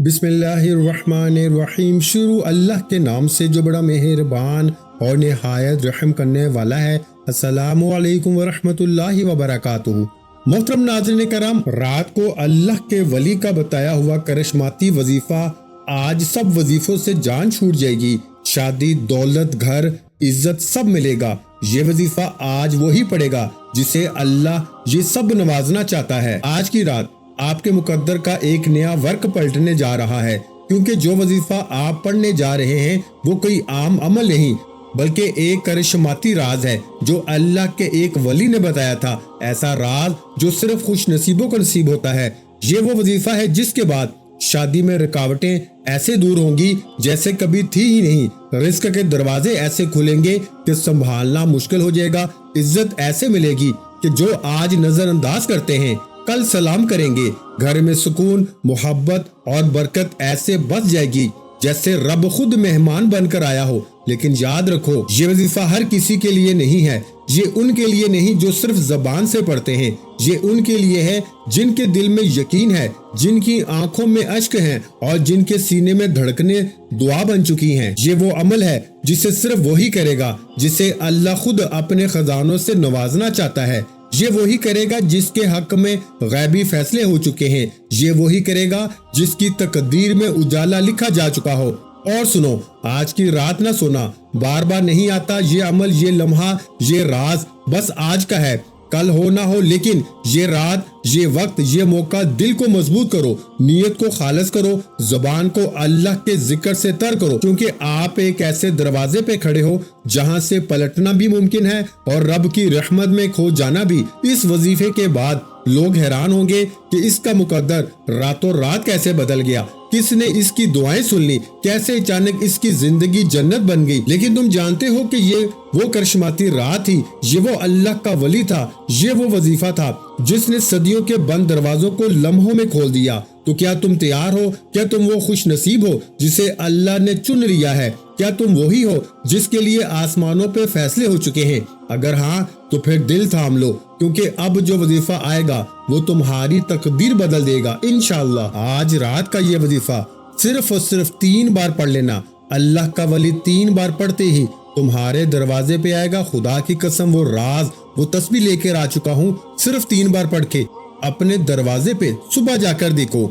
बिस्मिल्लाहिर्रहमानिर्रहीम। शुरू अल्लाह के नाम से जो बड़ा मेहरबान और निहायत रहम करने वाला है। अस्सलामु अलैकुम वरहमतुल्लाहि वबरकातुहू। मोहतरम नाज़रीन करम, रात को अल्लाह के वली का बताया हुआ करिश्माती वजीफा आज सब वजीफों से जान छूट जाएगी। शादी, दौलत, घर, इज्जत सब मिलेगा। ये वजीफा आज वही पड़ेगा जिसे अल्लाह ये सब नवाजना चाहता है। आज की रात आपके मुकद्दर का एक नया वर्क पलटने जा रहा है, क्योंकि जो वजीफा आप पढ़ने जा रहे हैं वो कोई आम अमल नहीं बल्कि एक करिश्माती राज है जो अल्लाह के एक वली ने बताया था। ऐसा राज जो सिर्फ खुश नसीबों को नसीब होता है। ये वो वजीफा है जिसके बाद शादी में रुकावटें ऐसे दूर होंगी जैसे कभी थी ही नहीं। रिस्क के दरवाजे ऐसे खुलेंगे कि संभालना मुश्किल हो जाएगा। इज्जत ऐसे मिलेगी कि जो आज नजरअंदाज करते हैं कल सलाम करेंगे। घर में सुकून, मोहब्बत और बरकत ऐसे बस जाएगी जैसे रब खुद मेहमान बनकर आया हो। लेकिन याद रखो, ये वजीफा हर किसी के लिए नहीं है। ये उनके लिए नहीं जो सिर्फ जबान से पढ़ते हैं। ये उनके लिए है जिनके दिल में यकीन है, जिनकी आंखों में अश्क हैं और जिनके सीने में धड़कने दुआ बन चुकी हैं। ये वो अमल है जिसे सिर्फ वही करेगा जिसे अल्लाह खुद अपने खजानों से नवाजना चाहता है। ये वही करेगा जिसके हक में गैबी फैसले हो चुके हैं। ये वही करेगा जिसकी तकदीर में उजाला लिखा जा चुका हो। और सुनो, आज की रात ना सोना, बार बार नहीं आता ये अमल, ये लम्हा, ये राज बस आज का है। कल हो ना हो, लेकिन ये रात, ये वक्त, ये मौका, दिल को मजबूत करो, नीयत को खालिस करो, जुबान को अल्लाह के जिक्र से तर करो, क्योंकि आप एक ऐसे दरवाजे पे खड़े हो जहां से पलटना भी मुमकिन है और रब की रहमत में खो जाना भी। इस वजीफे के बाद लोग हैरान होंगे कि इसका मुकद्दर रातों रात कैसे बदल गया, किसने इसकी दुआएं सुन ली, कैसे अचानक इसकी जिंदगी जन्नत बन गई। लेकिन तुम जानते हो कि ये वो करिश्माती रात थी, ये वो अल्लाह का वली था, ये वो वजीफा था जिसने सदियों के बंद दरवाजों को लम्हों में खोल दिया। तो क्या तुम तैयार हो? क्या तुम वो खुश नसीब हो जिसे अल्लाह ने चुन लिया है? क्या तुम वही हो जिसके लिए आसमानों पे फैसले हो चुके हैं? अगर हाँ तो फिर दिल थाम लो, क्योंकि अब जो वजीफा आएगा वो तुम्हारी तकदीर बदल देगा इंशाअल्लाह। आज रात का ये वजीफा सिर्फ और सिर्फ 3 बार पढ़ लेना। अल्लाह का वली 3 बार पढ़ते ही तुम्हारे दरवाजे पे आएगा। खुदा की कसम, वो राज, वो तस्बीह लेकर आ चुका हूँ। सिर्फ 3 बार पढ़ के अपने दरवाजे पे सुबह जाकर देखो,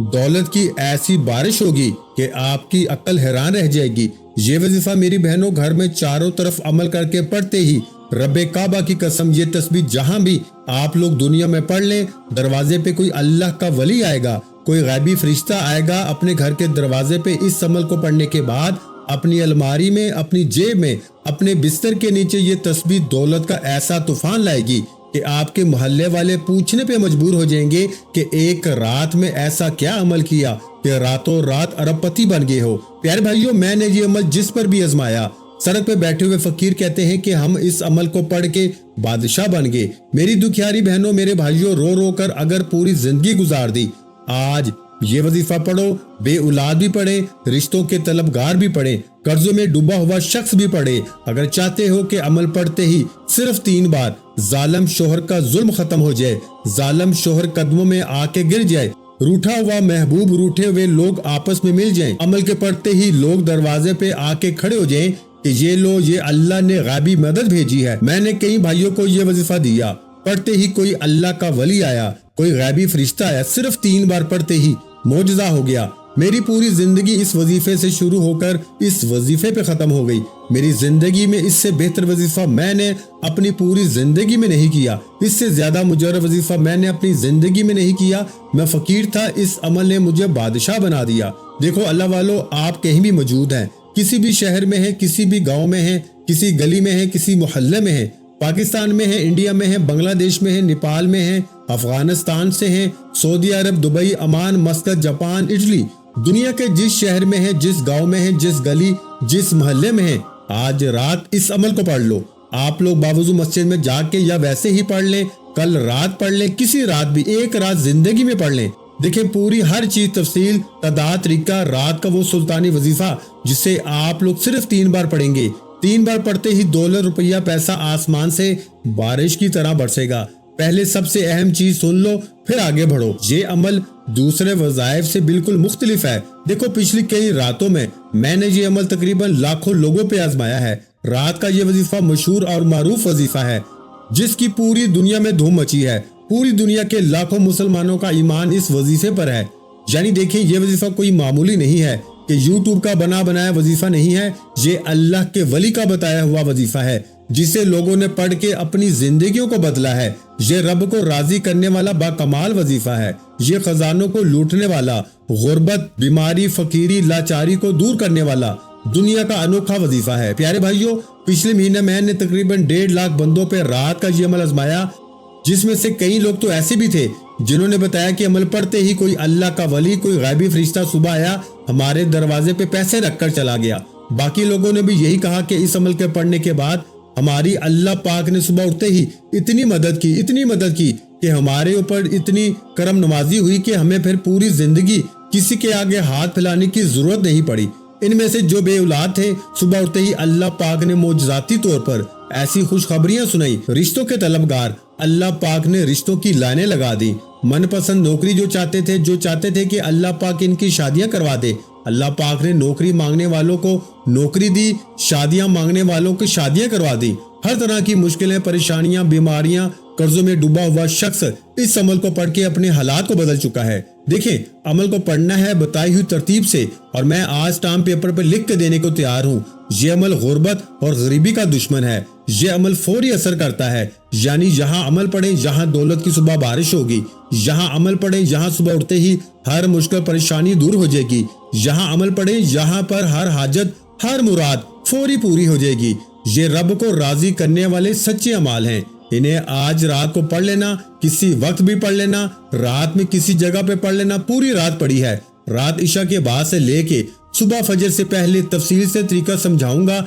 दौलत की ऐसी बारिश होगी कि आपकी अक्ल हैरान रह जाएगी। ये वजीफा मेरी बहनों घर में चारों तरफ अमल करके पढ़ते ही रब्बे काबा की कसम, ये तस्बीह जहां भी आप लोग दुनिया में पढ़ लें, दरवाजे पे कोई अल्लाह का वली आएगा, कोई गैबी फरिश्ता आएगा अपने घर के दरवाजे पे। इस अमल को पढ़ने के बाद अपनी अलमारी में, अपनी जेब में, अपने बिस्तर के नीचे ये तस्बीह दौलत का ऐसा तूफान लाएगी कि आपके मोहल्ले वाले पूछने पे मजबूर हो जाएंगे कि एक रात में ऐसा क्या अमल किया कि रातों रात अरबपति बन गए हो। प्यारे भाइयों, मैंने ये अमल जिस पर भी आजमाया, सड़क पे बैठे हुए फकीर कहते हैं कि हम इस अमल को पढ़ के बादशाह बन गए। मेरी दुखियारी बहनों, मेरे भाइयों, रो रो कर अगर पूरी जिंदगी गुजार दी, आज ये वजीफा पढ़ो। बे औलाद भी पढ़े, रिश्तों के तलबगार भी पढ़े, कर्जों में डूबा हुआ शख्स भी पढ़े। अगर चाहते हो कि अमल पढ़ते ही सिर्फ 3 बार जालिम शोहर का जुल्म खत्म हो जाए, जालिम शोहर कदमों में आके गिर जाए, रूठा हुआ महबूब, रूठे हुए लोग आपस में मिल जाएं, अमल के पढ़ते ही लोग दरवाजे पे आके खड़े हो जाएं कि ये लो, ये अल्लाह ने गैबी मदद भेजी है। मैंने कई भाइयों को ये वजीफा दिया, पढ़ते ही कोई अल्लाह का वली आया, कोई गैबी फरिश्ता आया। सिर्फ 3 बार पढ़ते ही मौजज़ा हो गया। मेरी पूरी जिंदगी इस वजीफे से शुरू होकर इस वजीफे पे खत्म हो गई। मेरी जिंदगी में इससे बेहतर वजीफा मैंने अपनी पूरी जिंदगी में नहीं किया। इससे ज्यादा मुजर्रब वजीफा मैंने अपनी जिंदगी में नहीं किया। मैं फकीर था, इस अमल ने मुझे बादशाह बना दिया। देखो अल्लाह वालों, आप कहीं भी मौजूद हैं, किसी भी शहर में है, किसी भी गाँव में है, किसी गली में है, किसी मोहल्ले में है, पाकिस्तान में है, इंडिया में है, बांग्लादेश में है, नेपाल में है, अफगानिस्तान से है, सऊदी अरब, दुबई, अमान, मस्कत, जापान, इटली, दुनिया के जिस शहर में है, जिस गांव में है, जिस गली, जिस मोहल्ले में है, आज रात इस अमल को पढ़ लो। आप लोग बावजू मस्जिद में जाके या वैसे ही पढ़ लें, कल रात पढ़ लें, किसी रात भी, एक रात जिंदगी में पढ़ लें। देखें पूरी हर चीज, तफसील, तादाद, तरीका, रात का वो सुल्तानी वजीफा जिसे आप लोग सिर्फ 3 बार पढ़ेंगे। 3 बार पढ़ते ही दौलत, रुपया, पैसा आसमान से बारिश की तरह बरसेगा। पहले सबसे अहम चीज सुन लो, फिर आगे बढ़ो। ये अमल دوسرے وظائف سے بالکل مختلف ہے۔ دیکھو پچھلی کئی راتوں میں نے یہ عمل تقریباً لاکھوں لوگوں پہ آزمایا ہے۔ رات کا یہ وظیفہ مشہور اور معروف وظیفہ ہے جس کی پوری دنیا میں دھوم مچی ہے۔ پوری دنیا کے لاکھوں مسلمانوں کا ایمان اس وظیفے پر ہے۔ یعنی دیکھیں یہ وظیفہ کوئی معمولی نہیں ہے کہ یوٹیوب کا بنا بنایا وظیفہ نہیں ہے، یہ اللہ کے ولی کا بتایا ہوا وظیفہ ہے جسے لوگوں نے پڑھ کے اپنی زندگیوں کو بدلا ہے۔ یہ رب کو راضی کرنے والا با کمال وظیفہ ہے۔ یہ خزانوں کو لوٹنے والا، غربت، بیماری، فقیری، لاچاری کو دور کرنے والا دنیا کا انوکھا وظیفہ ہے۔ پیارے بھائیوں، پچھلے مہینے میں نے تقریباً 1.5 لاکھ بندوں پہ رات کا یہ عمل آزمایا، جس میں سے کئی لوگ تو ایسے بھی تھے جنہوں نے بتایا کہ عمل پڑھتے ہی کوئی اللہ کا ولی، کوئی غیبی فرشتہ صبح آیا، ہمارے دروازے پہ پیسے رکھ کر چلا گیا۔ باقی لوگوں نے بھی یہی کہا کہ اس عمل کے پڑھنے کے بعد ہماری اللہ پاک نے صبح اٹھتے ہی اتنی مدد کی کہ ہمارے اوپر اتنی کرم نوازی ہوئی کہ ہمیں پھر پوری زندگی کسی کے آگے ہاتھ پھیلانے کی ضرورت نہیں پڑی۔ ان میں سے جو بے اولاد تھے، صبح اٹھتے ہی اللہ پاک نے معجزاتی طور پر ایسی خوشخبریاں سنائی۔ رشتوں کے طلبگار، اللہ پاک نے رشتوں کی لائنیں لگا دی۔ من پسند نوکری جو چاہتے تھے کہ اللہ پاک ان کی شادیاں کروا دے، اللہ پاک نے نوکری مانگنے والوں کو نوکری دی، شادیاں مانگنے والوں کو شادیاں کروا دی۔ ہر طرح کی مشکلیں، پریشانیاں، بیماریاں، قرضوں میں ڈوبا ہوا شخص اس عمل کو پڑھ کے اپنے حالات کو بدل چکا ہے۔ دیکھیں، عمل کو پڑھنا ہے بتائی ہوئی ترتیب سے، اور میں آج اسٹامپ پیپر پر لکھ کے دینے کو تیار ہوں۔ یہ عمل غربت اور غریبی کا دشمن ہے۔ یہ عمل فوری اثر کرتا ہے، یعنی یہاں عمل پڑھیں یہاں دولت کی صبح بارش ہوگی، یہاں عمل پڑھیں یہاں صبح اٹھتے ہی ہر مشکل پریشانی دور ہو جائے گی، یہاں عمل پڑھیں یہاں پر ہر حاجت، ہر مراد فوری پوری ہو جائے گی۔ یہ رب کو راضی کرنے والے سچے اعمال ہیں۔ انہیں آج رات کو پڑھ لینا، کسی وقت بھی پڑھ لینا، رات میں کسی جگہ پہ پڑھ لینا، پوری رات پڑھی ہے۔ رات عشاء کے بعد سے لے کے صبح فجر سے پہلے تفصیل سے طریقہ سمجھاؤں گا۔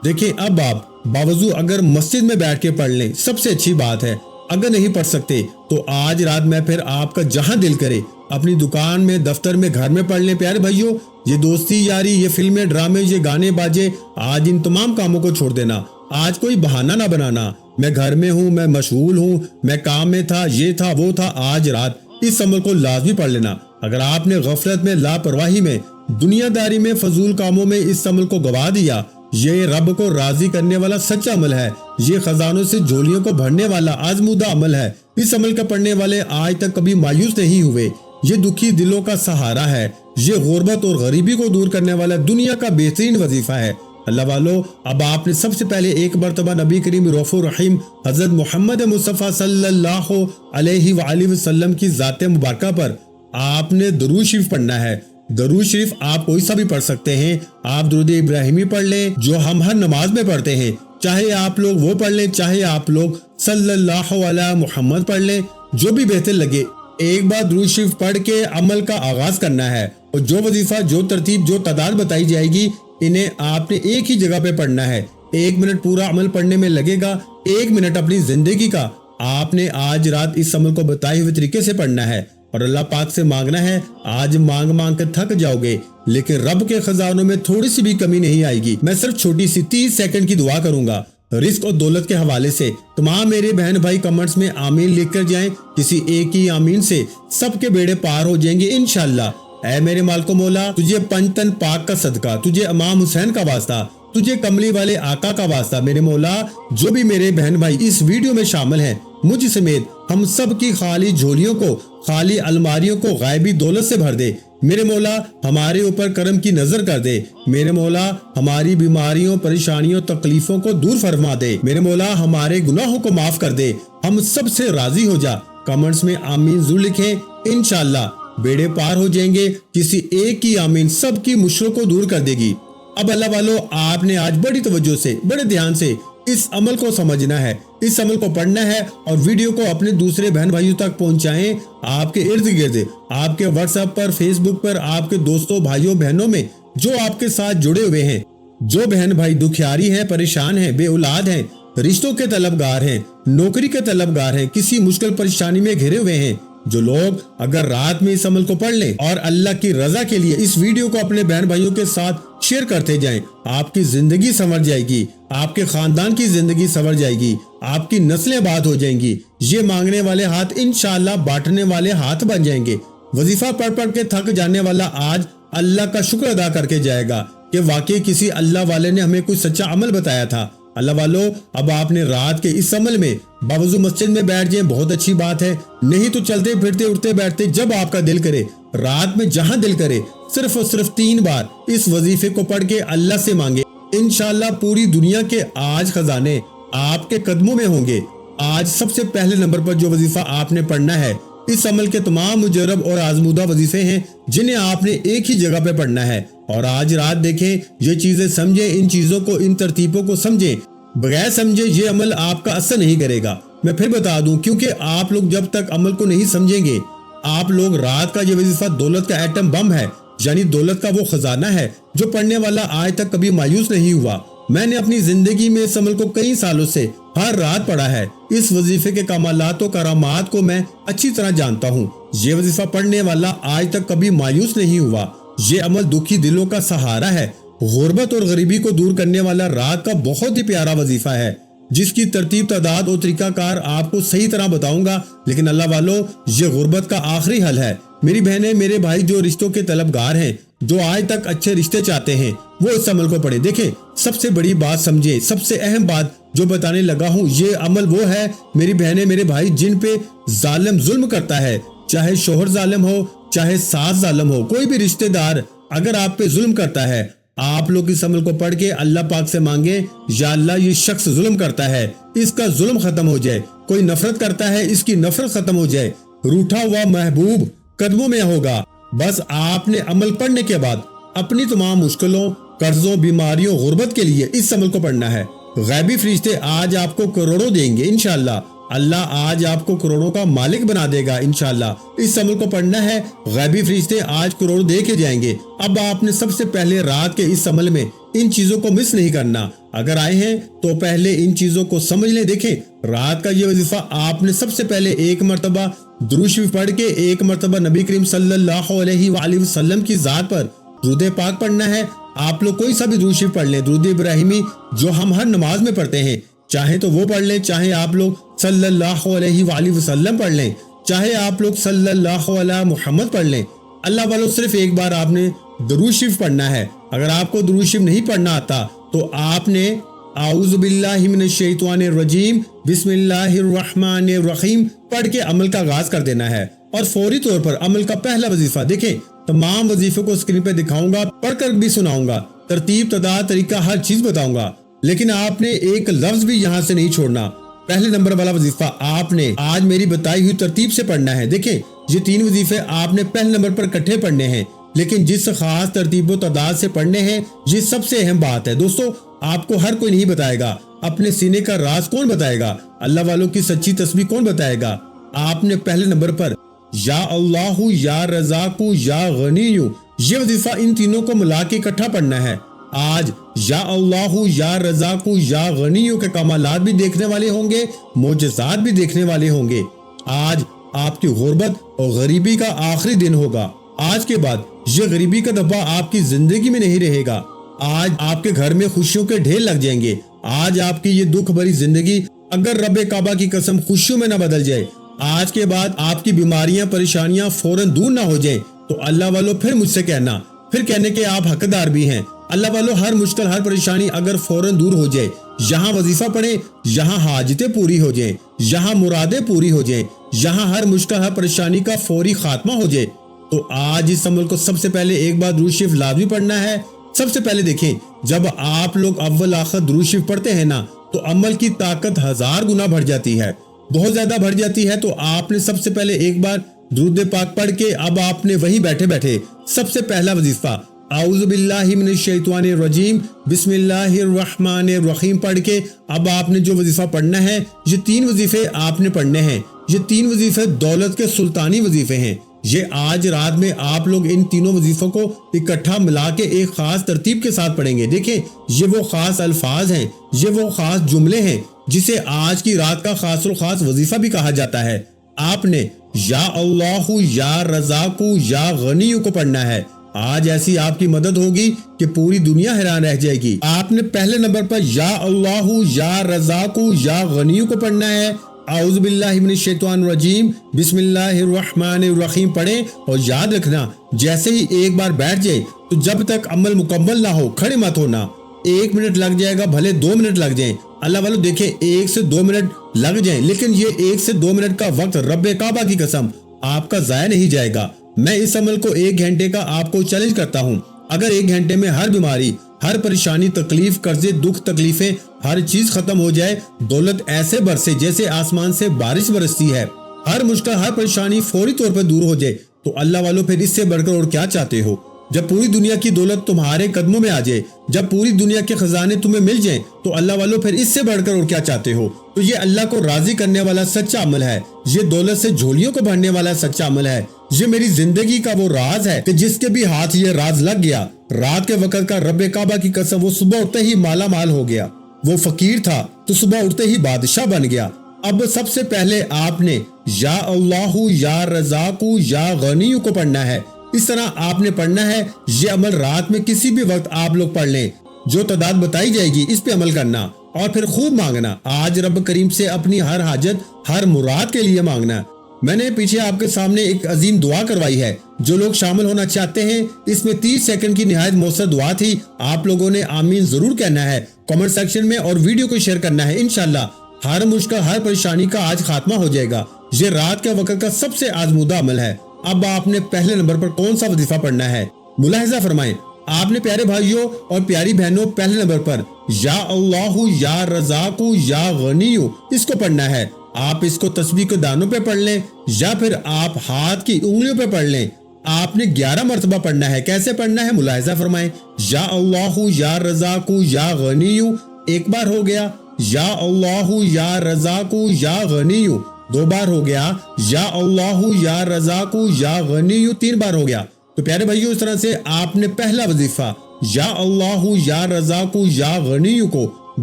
دیکھیں، اب آپ باوضو اگر مسجد میں بیٹھ کے پڑھ لیں سب سے اچھی بات ہے، اگر نہیں پڑھ سکتے تو آج رات میں پھر آپ کا جہاں دل کرے اپنی دکان میں، دفتر میں، گھر میں پڑھ لیں۔ پیارے بھائیوں، یہ دوستی یاری، یہ فلمیں، ڈرامے، یہ گانے باجے، آج ان تمام کاموں کو چھوڑ دینا۔ آج کوئی بہانہ نہ بنانا، میں گھر میں ہوں، میں مشغول ہوں، میں کام میں تھا، یہ تھا وہ تھا۔ آج رات اس عمل کو لازمی پڑھ لینا۔ اگر آپ نے غفلت میں، لاپرواہی میں، دنیا داری میں، فضول کاموں میں اس عمل کو گوا دیا، یہ رب کو راضی کرنے والا سچا عمل ہے۔ یہ خزانوں سے جھولیوں کو بھرنے والا آزمودہ عمل ہے۔ اس عمل کا پڑھنے والے آج تک کبھی مایوس نہیں ہوئے۔ یہ دکھی دلوں کا سہارا ہے۔ یہ غربت اور غریبی کو دور کرنے والا دنیا کا بہترین وظیفہ ہے۔ اللہ والو، اب آپ نے سب سے پہلے ایک مرتبہ نبی کریم رؤوف الرحیم حضرت محمد مصطفیٰ صلی اللہ علیہ وآلہ وسلم کی ذات مبارکہ پر آپ نے درود شریف پڑھنا ہے۔ درود شریف آپ کوئی سا بھی پڑھ سکتے ہیں۔ آپ درود ابراہیمی پڑھ لیں جو ہم ہر نماز میں پڑھتے ہیں، چاہے آپ لوگ وہ پڑھ لیں، چاہے آپ لوگ صلی اللہ علیہ محمد پڑھ لیں، جو بھی بہتر لگے۔ ایک بار درود شریف پڑھ کے عمل کا آغاز کرنا ہے، اور جو وظیفہ، جو ترتیب، جو تعداد بتائی جائے گی، انہیں آپ نے ایک ہی جگہ پہ پڑھنا ہے۔ 1 منٹ پورا عمل پڑھنے میں لگے گا، 1 منٹ اپنی زندگی کا آپ نے آج رات اس عمل کو بتائے ہوئے طریقے سے پڑھنا ہے، اور اللہ پاک سے مانگنا ہے۔ آج مانگ مانگ کے تھک جاؤ گے، لیکن رب کے خزانوں میں تھوڑی سی بھی کمی نہیں آئے گی۔ میں صرف چھوٹی سی 30 سیکنڈ کی دعا کروں گا رزق اور دولت کے حوالے سے۔ تمام میرے بہن بھائی کمنٹس میں آمین لکھ کر جائیں، کسی ایک ہی آمین سے سب کے بیڑے پار ہو جائیں گے انشاءاللہ۔ اے میرے مالک و مولا، تجھے پنجتن پاک کا صدقہ، تجھے امام حسین کا واسطہ، تجھے کملی والے آقا کا واسطہ، میرے مولا جو بھی میرے بہن بھائی اس ویڈیو میں شامل ہیں، مجھ سمیت ہم سب کی خالی جھولیوں کو، خالی الماریوں کو غائبی دولت سے بھر دے۔ میرے مولا ہمارے اوپر کرم کی نظر کر دے۔ میرے مولا ہماری بیماریوں، پریشانیوں، تکلیفوں کو دور فرما دے۔ میرے مولا ہمارے گناہوں کو معاف کر دے، ہم سب سے راضی ہو جا۔ کمنٹس میں آمین ضرور لکھیں، انشاءاللہ بیڑے پار ہو جائیں گے۔ کسی ایک کی آمین سب کی مشکلوں کو دور کر دے گی۔ اب اللہ والو، آپ نے آج بڑی توجہ سے، بڑے دھیان سے اس عمل کو سمجھنا ہے، اس عمل کو پڑھنا ہے، اور ویڈیو کو اپنے دوسرے بہن بھائیوں تک پہنچائیں۔ آپ کے ارد گرد، آپ کے واٹس ایپ پر، فیس بک پر، آپ کے دوستوں، بھائیوں، بہنوں میں جو آپ کے ساتھ جڑے ہوئے ہیں، جو بہن بھائی دکھیاری ہیں، پریشان ہیں، بے اولاد ہیں، رشتوں کے طلبگار ہیں، نوکری کے طلبگار ہیں، کسی مشکل پریشانی میں گھرے ہوئے ہیں، جو لوگ اگر رات میں اس عمل کو پڑھ لیں اور اللہ کی رضا کے لیے اس ویڈیو کو اپنے بہن بھائیوں کے ساتھ شیئر کرتے جائیں، آپ کی زندگی سنور جائے گی، آپ کے خاندان کی زندگی سنور جائے گی، آپ کی نسلیں آباد ہو جائیں گی۔ یہ مانگنے والے ہاتھ انشاءاللہ بانٹنے والے ہاتھ بن جائیں گے۔ वजीफा पढ़ पढ़ के थक जाने वाला आज अल्लाह का शुक्र अदा करके जाएगा कि वाकई किसी अल्लाह वाले ने हमें कोई सच्चा अमल बताया था। अल्लाह वालों, अब आपने रात के इस अमल में बावजूद मस्जिद में बैठ जाए, बहुत अच्छी बात है। नहीं तो चलते फिरते उठते बैठते जब आपका दिल करे, रात में जहां दिल करे, सिर्फ और सिर्फ 3 बार इस वजीफे को पढ़ के अल्लाह से मांगे। इंशाअल्लाह पूरी दुनिया के आज खजाने आपके कदमों में होंगे। आज सबसे पहले नंबर पर जो वजीफा आपने पढ़ना है, इस अमल के तमाम मुजरब और आजमूदा वजीफे हैं जिन्हें आपने एक ही जगह पे पढ़ना है। और आज रात देखें, ये चीजें समझें, इन चीजों को, इन तरतीबों को समझें। बगैर समझे ये अमल आपका असर नहीं करेगा। मैं फिर बता दूं, क्योंकि आप लोग जब तक अमल को नहीं समझेंगे, आप लोग रात का ये वजीफा दौलत का एटम बम है, यानी दौलत का वो खजाना है जो पढ़ने वाला आज तक कभी मायूस नहीं हुआ। मैंने अपनी जिंदगी में इस अमल को कई सालों से हर रात पढ़ा है। इस वजीफे के कमालात और करामात को मैं अच्छी तरह जानता हूँ। ये वजीफा पढ़ने वाला आज तक कभी मायूस नहीं हुआ। ये अमल दुखी दिलों का सहारा है। गुर्बत और गरीबी को दूर करने वाला रात का बहुत ही प्यारा वजीफा है, जिसकी तरतीब, तादाद और तरीकाकार आपको सही तरह बताऊंगा। लेकिन अल्लाह वालों, ये गुर्बत का आखिरी हल है। मेरी बहनें, मेरे भाई जो रिश्तों के तलबगार हैं, जो आज तक अच्छे रिश्ते चाहते हैं, वो इस अमल को पढ़े। देखें, सबसे बड़ी बात समझे, सबसे अहम बात जो बताने लगा हूँ, ये अमल वो है मेरी बहनें, मेरे भाई, जिन पे जालिम जुल्म करता है, चाहे शोहर जालिम हो, चाहे सास जालिम हो, कोई भी रिश्तेदार अगर आप पे जुल्म करता है, आप लोग इस अमल को पढ़ के अल्लाह पाक से मांगे, या अल्लाह ये शख्स जुल्म करता है, इसका जुल्म खत्म हो जाए। कोई नफरत करता है, इसकी नफरत खत्म हो जाए। रूठा हुआ महबूब कदमों में होगा। बस आपने अमल पढ़ने के बाद अपनी तमाम मुश्किलों, कर्जों, बीमारियों, गुर्बत के लिए इस अमल को पढ़ना है। गैबी फरिश्ते आज आपको करोड़ों देंगे इंशाअल्लाह। अल्लाह आज आपको करोड़ों का मालिक बना देगा इंशाअल्लाह। इस अमल को पढ़ना है, गैबी फरिश्ते आज करोड़ दे के जाएंगे। अब आपने सबसे पहले रात के इस अमल में इन चीजों को मिस नहीं करना। अगर आए हैं तो पहले इन चीजों को समझ लें। देखें, रात का ये वजीफा आपने सबसे पहले 1 मरतबा दुरूद शरीफ पढ़ के 1 मरतबा नबी करीम सल्लल्लाहु अलैहि वसल्लम की जात पर दुरूद पाक पढ़ना है। आप लोग कोई सा भी दुरूद शरीफ पढ़ लें, दुरूद इब्राहिमी जो हम हर नमाज में पढ़ते हैं, चाहे तो वो पढ़ लें, चाहे आप लोग सल्लल्लाहु अलैहि वसल्लम पढ़ लें, चाहे आप लोग सल्लल्लाहु अलैहि मुहम्मद पढ़ लें। अल्लाह वालों, सिर्फ एक बार आपने दुरूद शरीफ पढ़ना है। अगर आपको दुरूद शरीफ नहीं पढ़ना आता तो आपने आऊज़ु बिल्लाहि मिनश शैतानिर रजीम बिस्मिल्लाहिर रहमानिर रहीम पढ़ के अमल का आगाज कर देना है। और फौरी तौर पर अमल का पहला वजीफा, देखें, तमाम वजीफों को स्क्रीन पे दिखाऊंगा, पढ़कर भी सुनाऊंगा, तरतीब, तादाद, तरीका, हर चीज बताऊंगा। लेकिन आपने एक लफ्ज भी यहाँ से नहीं छोड़ना। पहले नंबर वाला वजीफा आपने आज मेरी बताई हुई तरतीब से पढ़ना है। देखें, ये 3 वजीफे आपने पहले नंबर पर इकट्ठे पढ़ने हैं, लेकिन जिस खास तरतीब तादाद से पढ़ने हैं, ये सबसे अहम बात है। दोस्तों, आपको हर कोई नहीं बताएगा। अपने सीने का राज कौन बताएगा? अल्लाह वालों की सच्ची तस्बीह कौन बताएगा? आपने पहले नंबर पर या अल्लाहु, या रज़ाकु, या गनीयु, ये वजीफा इन तीनों को मिला के इकट्ठा पढ़ना है। आज या अल्लाहु, या रज़ाकु, या गनीयु के कमालात भी देखने वाले होंगे, मोजज़ात भी देखने वाले होंगे। आज आपकी गुर्बत और गरीबी का आखिरी दिन होगा। आज के बाद ये गरीबी का धब्बा आपकी जिंदगी में नहीं रहेगा। आज आपके घर में खुशियों के ढेर लग जाएंगे। आज आपकी ये दुख भरी जिंदगी अगर रब्बे काबा की कसम खुशियों में न बदल जाए, आज के बाद आपकी बीमारियां, परेशानियां फौरन दूर ना हो जाए, तो अल्लाह वालों फिर मुझसे कहना, फिर कहने के आप हकदार भी हैं। अल्लाह वालों, हर मुश्किल, हर परेशानी अगर फौरन दूर हो जाए, यहाँ वजीफा पढ़े, यहाँ हाजतें पूरी हो जाए, यहाँ मुरादें पूरी हो जाए, यहाँ हर मुश्किल, हर परेशानी का फौरी खात्मा हो जाए, तो आज इस अमल को सबसे पहले एक बार दुरूद शरीफ लाजमी पढ़ना है। सबसे पहले देखें, जब आप लोग अव्वल आखिर दुरूद शरीफ पढ़ते हैं ना, तो अमल की ताकत 1000 गुना बढ़ जाती है, बहुत ज्यादा बढ़ जाती है। तो आपने सबसे पहले एक बार दुरूद पाक पढ़ के अब आपने वहीं बैठे बैठे सबसे पहला वजीफा आऊज़ु बिल्लाहि मिनश शैतानिर रजीम बिस्मिल्लाहिर रहमानिर रहीम पढ़ के अब आपने जो वजीफा पढ़ना है, ये 3 वजीफे आपने पढ़ने हैं। ये 3 वजीफे दौलत के सुल्तानी वजीफे हैं। ये आज रात में आप लोग इन तीनों वजीफों को इकट्ठा मिला के एक खास तरतीब के साथ पढ़ेंगे। देखें, ये वो खास अल्फाज हैं, ये वो खास जुमले हैं जिसे आज की रात का खास वजीफा भी कहा जाता है। आपने या अल्लाहु, या रज़ाकु, या गनीयु को पढ़ना है। आज ऐसी आपकी मदद होगी कि पूरी दुनिया हैरान रह जाएगी। आपने पहले नंबर पर या अल्लाहु, या रज़ाकु, या गनीयु को पढ़ना है। आऊज़ु बिल्लाहि मिनश शैतानिर रजीम बिस्मिल्लाहिर्रहमानिर्रहीम पढ़ें। और याद रखना, जैसे ही एक बार बैठ जाए तो जब तक अमल मुकम्मल ना हो खड़े मत होना। 1 मिनट लग जाएगा, भले 2 मिनट लग जाएं। अल्लाह वालों देखें, 1 से 2 मिनट लग जाएं, लेकिन ये 1 से 2 मिनट का वक्त रब्बे काबा की कसम आपका जाया नहीं जाएगा। मैं इस अमल को 1 घंटे का आपको चैलेंज करता हूँ। अगर 1 घंटे में हर बीमारी, हर परेशानी, तकलीफ, कर्जे, दुख, तकलीफें, हर चीज खत्म हो जाए, दौलत ऐसे बरसे जैसे आसमान से बारिश बरसती है, हर मुश्किल, हर परेशानी फौरी तौर पर दूर हो जाए, तो अल्लाह वालों फिर इससे बढ़कर और क्या चाहते हो। जब पूरी दुनिया की दौलत तुम्हारे कदमों में आ जाए, जब पूरी दुनिया के खजाने तुम्हें मिल जाएं, तो अल्लाह वालों फिर इससे बढ़कर और क्या चाहते हो। तो ये अल्लाह को राजी करने वाला सच्चा अमल है। ये दौलत से झोलियों को भरने वाला सच्चा अमल है। ये मेरी जिंदगी का वो राज है कि जिसके भी हाथ ये राज लग गया, रात के वक्त का रब्बे काबा की कसम, वो सुबह उठते ही माला माल हो गया। वो फकीर था तो सुबह उठते ही बादशाह बन गया। अब सबसे पहले आपने या अल्लाहु या रज़ाकु या गनीयु को पढ़ना है। इस तरह आपने पढ़ना है। ये अमल रात में किसी भी वक्त आप लोग पढ़ लें। जो तादाद बताई जाएगी इस पे अमल करना और फिर खूब मांगना। आज रब करीम से अपनी हर हाजत, हर मुराद के लिए मांगना। मैंने पीछे आपके सामने एक अजीम दुआ करवाई है। जो लोग शामिल होना चाहते हैं, इसमें 30 सेकंड की निहायत मौसर दुआ थी। आप लोगों ने आमीन जरूर कहना है कमेंट सेक्शन में और वीडियो को शेयर करना है। इंशाल्लाह हर मुश्किल, हर परेशानी का आज खात्मा हो जाएगा। ये रात के वक्त का सबसे आजमूदा अमल है। अब आपने पहले नंबर पर कौन सा वजीफा पढ़ना है, मुलाहिजा फरमाएं। आपने प्यारे भाइयों और प्यारी बहनों पहले नंबर पर या अल्लाहु या रज़ाकु या गनीयु इसको पढ़ना है। आप इसको तस्बीह के दानों पे पढ़ लें या फिर आप हाथ की उंगलियों पे पढ़ लें। आपने 11 मरतबा पढ़ना है। कैसे पढ़ना है, मुलाहिजा फरमाएं। या अल्लाहु या रज़ाकु या गनीयु एक बार हो गया। या अल्लाहु या रज़ाकु या गनीयु 2 बार हो गया। या अल्लाहु या रज़ाकु या गनीयु 3 बार हो गया। तो प्यारे भाइयों, इस तरह से आपने पहला वजीफा या अल्लाहु या रज़ाकु या गनीयु को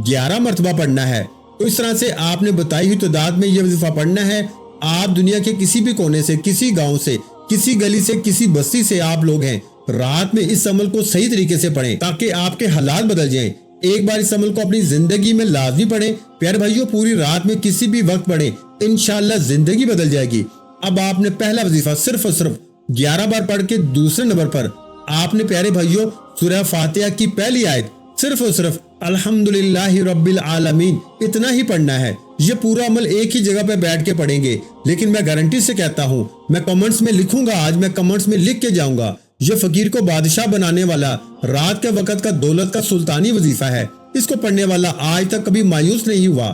11 मरतबा पढ़ना है। तो इस तरह से आपने बताई हुई तादाद में ये वजीफा पढ़ना है। आप दुनिया के किसी भी कोने से, किसी गांव से, किसी गली से, किसी बस्ती से आप लोग हैं, रात में इस अमल को सही तरीके से पढ़ें ताकि आपके हालात बदल जाएं। एक बार इस अमल को अपनी जिंदगी में लाजमी पढ़ें। प्यारे भाइयों, पूरी रात में किसी भी वक्त पढ़ें, इंशाल्लाह जिंदगी बदल जाएगी। अब आपने पहला वजीफा सिर्फ और सिर्फ 11 बार पढ़ के दूसरे नंबर पर आपने प्यारे भाइयों सूरह फातिहा की पहली आयत सिर्फ और सिर्फ अल्हम्दुलिल्लाहि रब्बिल आलमीन इतना ही पढ़ना है। ये पूरा अमल एक ही जगह पे बैठ के पढ़ेंगे, लेकिन मैं गारंटी से कहता हूँ, मैं कमेंट्स में लिखूंगा, आज मैं कमेंट्स में लिख के जाऊंगा। ये फकीर को बादशाह बनाने वाला, रात के वक्त का दौलत का सुल्तानी वजीफा है। इसको पढ़ने वाला आज तक कभी मायूस नहीं हुआ।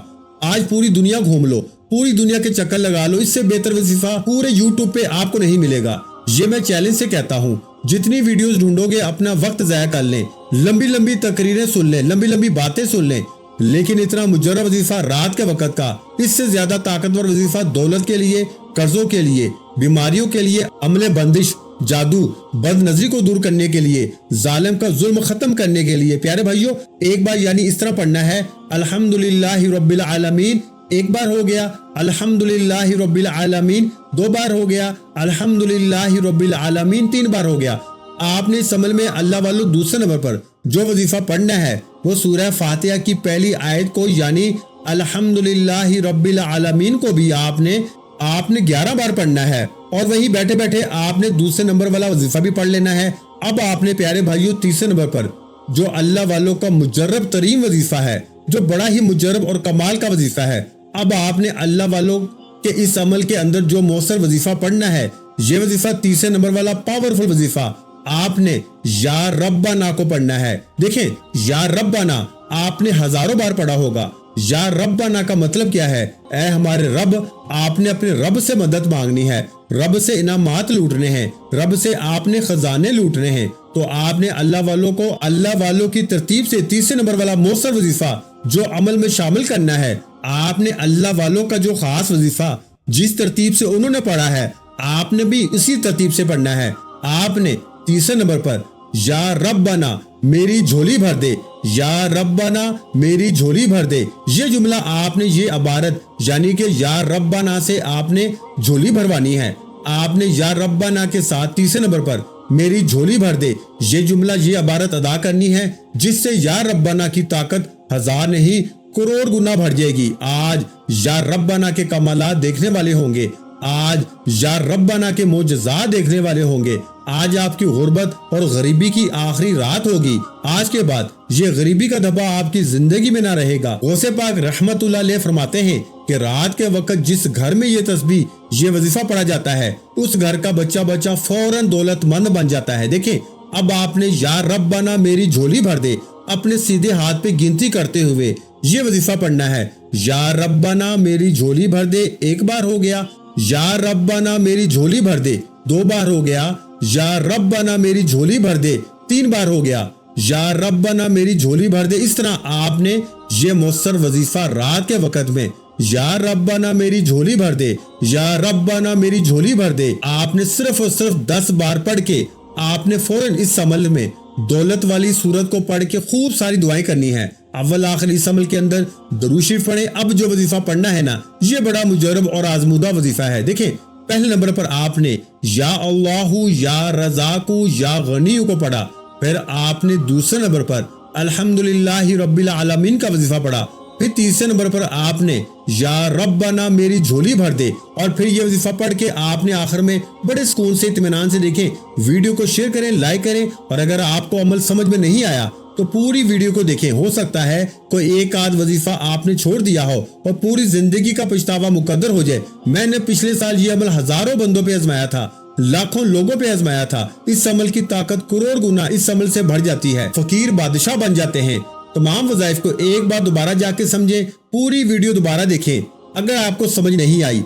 आज पूरी दुनिया घूम लो, पूरी दुनिया के चक्कर लगा लो, इससे बेहतर वजीफा पूरे यूट्यूब पे आपको नहीं मिलेगा। ये मैं चैलेंज से कहता हूँ। जितनी वीडियोस ढूंढोगे अपना वक्त जाया कर लें, लंबी लंबी तकरीरें सुन लें, लंबी लंबी बातें सुन लें, लेकिन इतना मुजर्रब वजीफा रात के वक्त का, इससे ज्यादा ताकतवर वजीफा दौलत के लिए, कर्जों के लिए, बीमारियों के लिए, अमले बंदिश, जादू, बदनजरी को दूर करने के लिए, जालिम का जुल्म खत्म करने के लिए। प्यारे भाइयों, एक बार यानी इस तरह पढ़ना है अल्हम्दुलिल्लाहि रब्बिल आलमीन, एक बार हो गया अल्हम्दुलिल्लाहि रब्बिल आलमीन, 2 बार हो गया अल्हम्दुलिल्लाहि रब्बिल आलमीन, 3 बार हो गया। आपने इस अमल में अल्लाह वालों दूसरे नंबर पर जो वजीफा पढ़ना है वो सूरह फातिहा की पहली आयत को यानी अल्हम्दुलिल्लाहि रब्बिल आलमीन को भी आपने 11 बार पढ़ना है। और वहीं बैठे बैठे आपने दूसरे नंबर वाला वजीफा भी पढ़ लेना है। अब आपने प्यारे भाइयों तीसरे नंबर पर जो अल्लाह वालों का मुजर्रब तरीन वजीफा है, जो बड़ा ही मुजर्रब और कमाल का वजीफा है, अब आपने अल्लाह वालों के इस अमल के अंदर जो मौसर वजीफा पढ़ना है, ये वजीफा तीसरे नंबर वाला पावरफुल वजीफा आपने या रब्बाना को पढ़ना है। देखें, या रब्बाना आपने हजारों बार पढ़ा होगा। या रब्बाना का मतलब क्या है? ऐ हमारे रब, आपने अपने रब से मदद मांगनी है, रब से इनामात लूटने हैं, रब से आपने खजाने लूटने हैं। तो आपने अल्लाह वालों को अल्लाह वालों की तरतीब से तीसरे नंबर वाला मौसर वजीफा जो अमल में शामिल करना है। आपने अल्लाह वालों का जो खास वजीफा जिस तरतीब से उन्होंने पढ़ा है, आपने भी इसी तरतीब से पढ़ना है। आपने तीसरे नंबर पर या रब्बाना मेरी झोली भर दे, या रब्बाना मेरी झोली भर दे, ये जुमला आपने, ये इबारत यानी कि या रब्बाना से आपने झोली भरवानी है। आपने या रब्बाना के साथ तीसरे नंबर पर मेरी झोली भर दे, ये जुमला, ये इबारत अदा करनी है, जिससे या रब्बाना की ताकत 1000 नहीं करोड़ गुना बढ़ जाएगी। आज या रब्बाना के कमालात देखने वाले होंगे, आज या रब्बाना के मोजज़ात देखने वाले होंगे। आज आपकी गुर्बत और गरीबी की आखिरी रात होगी। आज के बाद ये गरीबी का धब्बा आपकी जिंदगी में ना रहेगा। गौसे पाक रहमतुल्लाह अलैह फरमाते हैं कि रात के वक्त जिस घर में ये तस्बीह, ये वजीफा पढ़ा जाता है, उस घर का बच्चा बच्चा फौरन दौलतमंद बन जाता है। देखें, अब आपने या रब्बाना मेरी झोली भर दे अपने सीधे हाथ पे गिनती करते हुए ये वजीफा पढ़ना है। या रब्बाना मेरी झोली भर दे, एक बार हो गया। या रब्बाना मेरी झोली भर दे, दो बार हो गया। या रब्बाना मेरी झोली भर दे, तीन बार हो गया। या रब्बाना मेरी झोली भर दे। इस तरह आपने ये मौसर वजीफा रात के वक्त में या रब्बाना मेरी झोली भर दे, या रब्बाना मेरी झोली भर दे, आपने सिर्फ और सिर्फ 10 बार पढ़ के आपने फौरन इस अमल में दौलत वाली सूरत को पढ़ के खूब सारी दुआएं करनी है। अव्वल आखिर इस अमल के अंदर दुरूद शरीफ पढ़े। अब जो वजीफा पढ़ना है ना, ये बड़ा मुजर्रब और आजमूदा वजीफा है। देखें, पहले नंबर पर आपने या अल्लाहु या रज़ाकु या गनीयु को पढ़ा। फिर आपने दूसरे नंबर पर अल्हम्दुलिल्लाहि रब्बिल आलमीन का वजीफा पढ़ा। फिर तीसरे नंबर पर आपने या रब्बाना मेरी झोली भर दे, और फिर ये वजीफा पढ़ के आपने आखिर में बड़े सुकून से इत्मीनान से देखें। वीडियो को शेयर करें, लाइक करें, और अगर आपको अमल समझ में नहीं आया तो पूरी वीडियो को देखें। हो सकता है कोई एक आध वजीफा आपने छोड़ दिया हो और पूरी जिंदगी का पछतावा मुकद्दर हो जाए। मैंने पिछले साल ये अमल हजारों बंदों पे आजमाया था, लाखों लोगों पे आजमाया था। इस अमल की ताकत करोड़ गुना इस अमल से बढ़ जाती है। फकीर बादशाह बन जाते हैं। तमाम वज़ाइफ को एक बार दोबारा जाके समझें, पूरी वीडियो दोबारा देखें। अगर आपको समझ नहीं आई,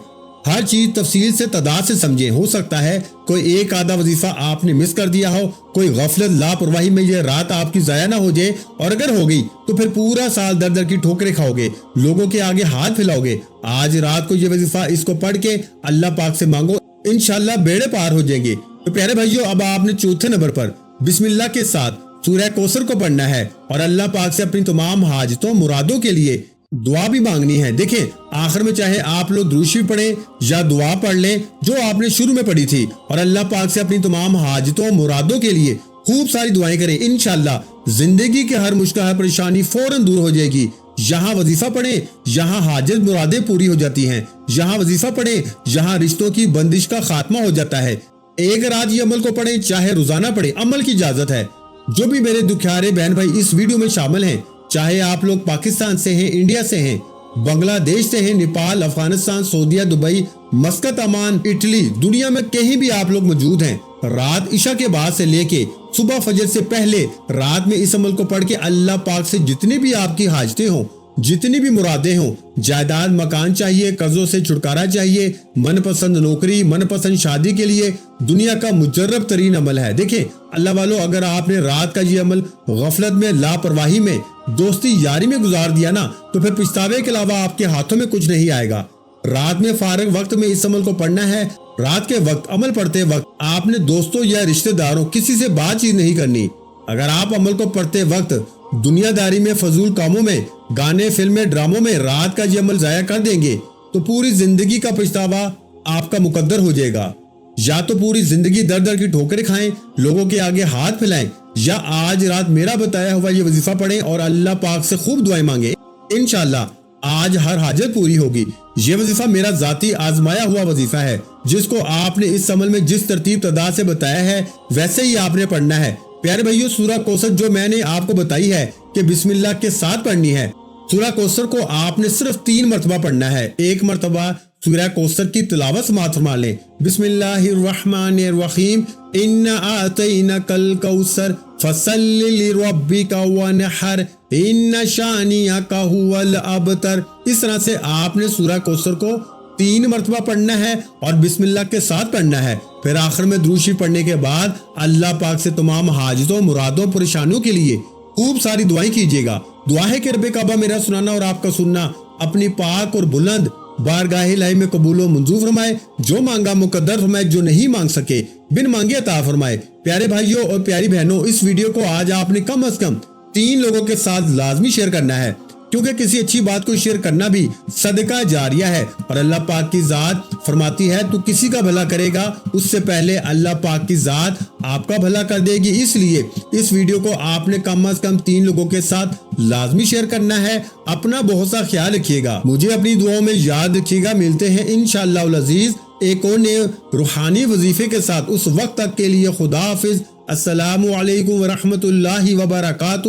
हर चीज तफसील से तादाद से समझें। हो सकता है कोई एक आधा वजीफा आपने मिस कर दिया हो, कोई गफलत लापरवाही में ये रात आपकी जाया ना हो जाए, और अगर हो गई तो फिर पूरा साल दर दर की ठोकरें खाओगे, लोगों के आगे हाथ फैलाओगे। आज रात को ये वजीफा इसको पढ़ के अल्लाह पाक से मांगो, इंशाल्लाह बेड़े पार हो जाएंगे। तो प्यारे भाइयों, अब आपने चौथे नंबर पर बिस्मिल्लाह के साथ सूरह कौसर को पढ़ना है और अल्लाह पाक से अपनी तमाम हाजतों मुरादों के लिए दुआ भी मांगनी है। देखें, आखिर में चाहे आप लोग दुरूद शरीफ पढ़ें या दुआ पढ़ लें जो आपने शुरू में पढ़ी थी, और अल्लाह पाक से अपनी तमाम हाजतों मुरादों के लिए खूब सारी दुआएं करें। इंशाल्लाह जिंदगी के हर मुश्किल, हर परेशानी फौरन दूर हो जाएगी। यहाँ वजीफा पढ़े, यहाँ हाजत मुरादें पूरी हो जाती हैं। यहाँ वजीफा पढ़े, यहाँ रिश्तों की बंदिश का खात्मा हो जाता है। एक रात ये अमल को पढ़े, चाहे रोजाना पढ़े, अमल की इजाजत है। जो भी मेरे दुखियारे बहन भाई इस वीडियो में शामिल हैं, चाहे आप लोग पाकिस्तान से हैं, इंडिया से हैं, बांग्लादेश से हैं, नेपाल, अफगानिस्तान, सऊदीया, दुबई, मस्कत, अमान, इटली, दुनिया में कहीं भी आप लोग मौजूद हैं, रात इशा के बाद से लेके सुबह फजर से पहले रात में इस अमल को पढ़ के अल्लाह पाक से जितनी भी आपकी हाजतें हों, जितनी भी मुरादें हों, जायदाद, मकान चाहिए, कर्जों से छुटकारा चाहिए, मनपसंद नौकरी, मनपसंद शादी के लिए दुनिया का मुजर्रब तरीन अमल है। देखें अल्लाह वालों, अगर आपने रात का ये अमल गफलत में, लापरवाही में, दोस्ती यारी में गुजार दिया ना, तो फिर पछतावे के अलावा आपके हाथों में कुछ नहीं आएगा। रात में फारग वक्त में इस अमल को पढ़ना है। रात के वक्त अमल पढ़ते वक्त आपने दोस्तों या रिश्तेदारों किसी से बातचीत नहीं करनी। अगर आप अमल को पढ़ते वक्त दुनियादारी में, फजूल कामों में, गाने, फिल्में, ड्रामों में रात का ये अमल जाया कर देंगे तो पूरी जिंदगी का पछतावा आपका मुकद्दर हो जाएगा। या तो पूरी जिंदगी दर दर की ठोकरें खाएं, लोगों के आगे हाथ फैलाएं, या आज रात मेरा बताया हुआ ये वजीफा पढ़ें और अल्लाह पाक से खूब दुआएं मांगे। इंशाल्लाह आज हर हाजत पूरी होगी। ये वजीफा मेरा जाती आजमाया हुआ वजीफा है, जिसको आपने इस अमल में जिस तरतीब तादाद से बताया है वैसे ही आपने पढ़ना है। प्यारे भाइयों, सूरह कौसर जो मैंने आपको बताई है कि बिस्मिल्लाह के साथ पढ़नी है, सूरह कौसर को आपने सिर्फ 3 मरतबा पढ़ना है। एक मरतबा सूरह कौसर की तिलावत समाअत फरमा लें। बिस्मिल्लाहिर्रहमानिर्रहीम, इन्ना आतैनाकल कौसर फसल्लि लिरब्बिका वनहर, इन्ना शानिअका हुवल अबतर। इस तरह से आपने सूरह कौसर को 3 मरतबा पढ़ना है और बिस्मिल्लाह के साथ पढ़ना है। फिर आखिर में दुरूद शरीफ पढ़ने के बाद अल्लाह पाक से तमाम हाजतों, मुरादों, परेशानियों के लिए खूब सारी दुआएं कीजिएगा। दुआ है कि रब्बे काबा मेरा सुनाना और आपका सुनना अपनी पाक और बुलंद बारगाह इलाही में कबूल व मंजूर फरमाए। जो मांगा मुकद्दर फरमाए, जो नहीं मांग सके बिन मांगे अता फरमाए। प्यारे भाइयों और प्यारी बहनों, इस वीडियो को आज आपने कम से कम 3 लोगों के साथ लाजमी शेयर करना है। کیونکہ کسی اچھی بات کو شیئر کرنا بھی صدقہ جاریہ ہے، اور اللہ پاک کی ذات فرماتی ہے تو کسی کا بھلا کرے گا اس سے پہلے اللہ پاک کی ذات آپ کا بھلا کر دے گی۔ اس لیے اس ویڈیو کو آپ نے کم از کم 3 لوگوں کے ساتھ لازمی شیئر کرنا ہے۔ اپنا بہت سا خیال رکھیے گا، مجھے اپنی دعاؤں میں یاد رکھیے گا۔ ملتے ہیں انشاءاللہ العزیز ایک اور نئے روحانی وظیفے کے ساتھ، اس وقت تک کے لیے خدا حافظ۔ السلام علیکم ورحمۃ اللہ وبرکاتہ۔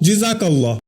جزاک اللہ۔